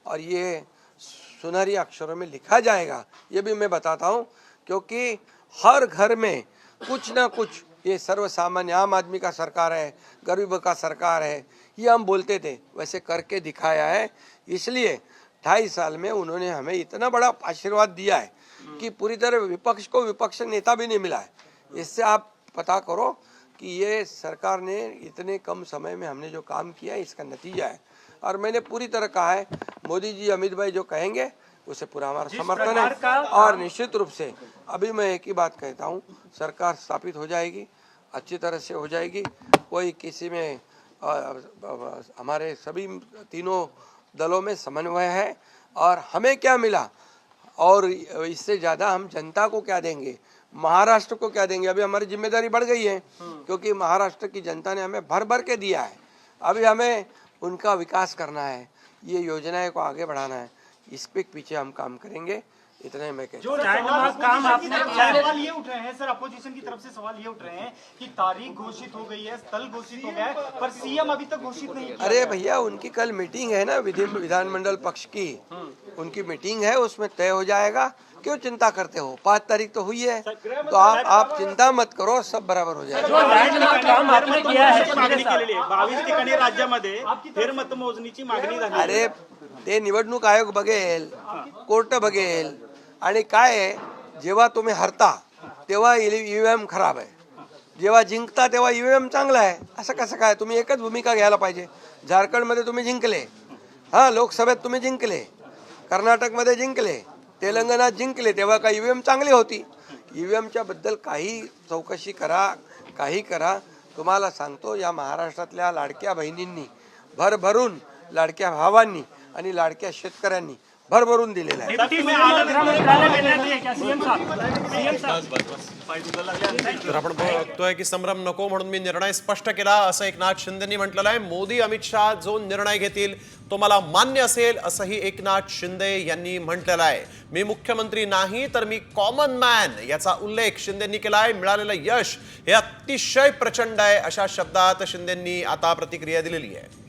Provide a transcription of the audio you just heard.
और ये सुनहरी अक्षरों में लिखा जाएगा, ये भी मैं बताता हूँ, क्योंकि हर घर में कुछ ना कुछ, ये सर्वसामान्य आम आदमी का सरकार है, गरीबों का सरकार है, ये हम बोलते थे, वैसे करके दिखाया है। इसलिए 2.5 साल में उन्होंने हमें इतना बड़ा आशीर्वाद दिया है कि पूरी तरह विपक्ष को विपक्ष नेता भी नहीं मिला है। इससे आप पता करो कि ये सरकार ने इतने कम समय में हमने जो काम किया है, इसका नतीजा है। और मैंने पूरी तरह कहा है, मोदी जी, अमित भाई जो कहेंगे उसे पूरा हमारा समर्थन है। और निश्चित रूप से अभी मैं एक ही बात कहता हूँ, सरकार स्थापित हो जाएगी, अच्छी तरह से हो जाएगी। कोई किसी में हमारे सभी तीनों दलों में समन्वय है। और हमें क्या मिला और इससे ज़्यादा हम जनता को क्या देंगे, महाराष्ट्र को क्या देंगे। अभी हमारी जिम्मेदारी बढ़ गई है, क्योंकि महाराष्ट्र की जनता ने हमें भर भर के दिया है। अभी हमें उनका विकास करना है, ये योजनाएं को आगे बढ़ाना है, इस पे पीछे हम काम करेंगे। इतने में कहता हूं। काम आपने सवाल ये उठ रहे हैं सर, अपोजिशन की तरफ से सवाल ये उठ रहे हैं कि तारीख घोषित हो गई है, स्थल घोषित हो गया है, पर सीएम अभी तक घोषित नहीं किया। अरे भैया, उनकी कल मीटिंग है ना, विधानमंडल पक्ष की उनकी मीटिंग है, उसमें तय हो जाएगा। क्यों चिंता करते हो, 5 तारीख तो हुई है, तो आप चिंता मत करो, सब बराबर हो जाएगा। काम आपने किया है मागणी केलेली आहे 22 ठिकाणी राज्यामध्ये फेरमतमोजणीची मागणी झाली। अरे ते निवडणूक आयोग बघेल, कोर्ट बघेल। आणि काय आहे, जेव्हा तुम्ही हरता तेव्हा ईव्हीएम खराब आहे, जेव्हा जिंकता तेव्हा ईव्हीएम चांगला आहे। असं कसं काय, तुम्ही एकच भूमिका घ्यायला पाहिजे। झारखंडमध्ये तुम्ही जिंकले, हां, लोकसभेत तुम्ही जिंकले, कर्नाटकमध्ये जिंकले, तेलंगणात जिंकले, तेव्हा का ईव्हीएम चांगली होती। ईव्हीएमच्या बद्दल काही चौकशी करा, काही करा। तुम्हाला सांगतो, या महाराष्ट्रातल्या लाडक्या बहिणींनी भरभरून, लाडक्या भावांनी आणि लाडक्या शेतकऱ्यांनी भरभरून दिलेला आहे। तर आपण बघतोय की संभ्रम नको म्हणून मी निर्णय स्पष्ट केला असं एकनाथ शिंदेंनी म्हटलेलं आहे। मोदी अमित शहा जो निर्णय घेतील तो मला मान्य असेल असंही एकनाथ शिंदे यांनी म्हटलेलं आहे। मी मुख्यमंत्री नाही तर मी कॉमन मॅन याचा उल्लेख शिंदेंनी केलाय। मिळालेलं यश हे अतिशय प्रचंड आहे अशा शब्दात शिंदेंनी आता प्रतिक्रिया दिलेली आहे।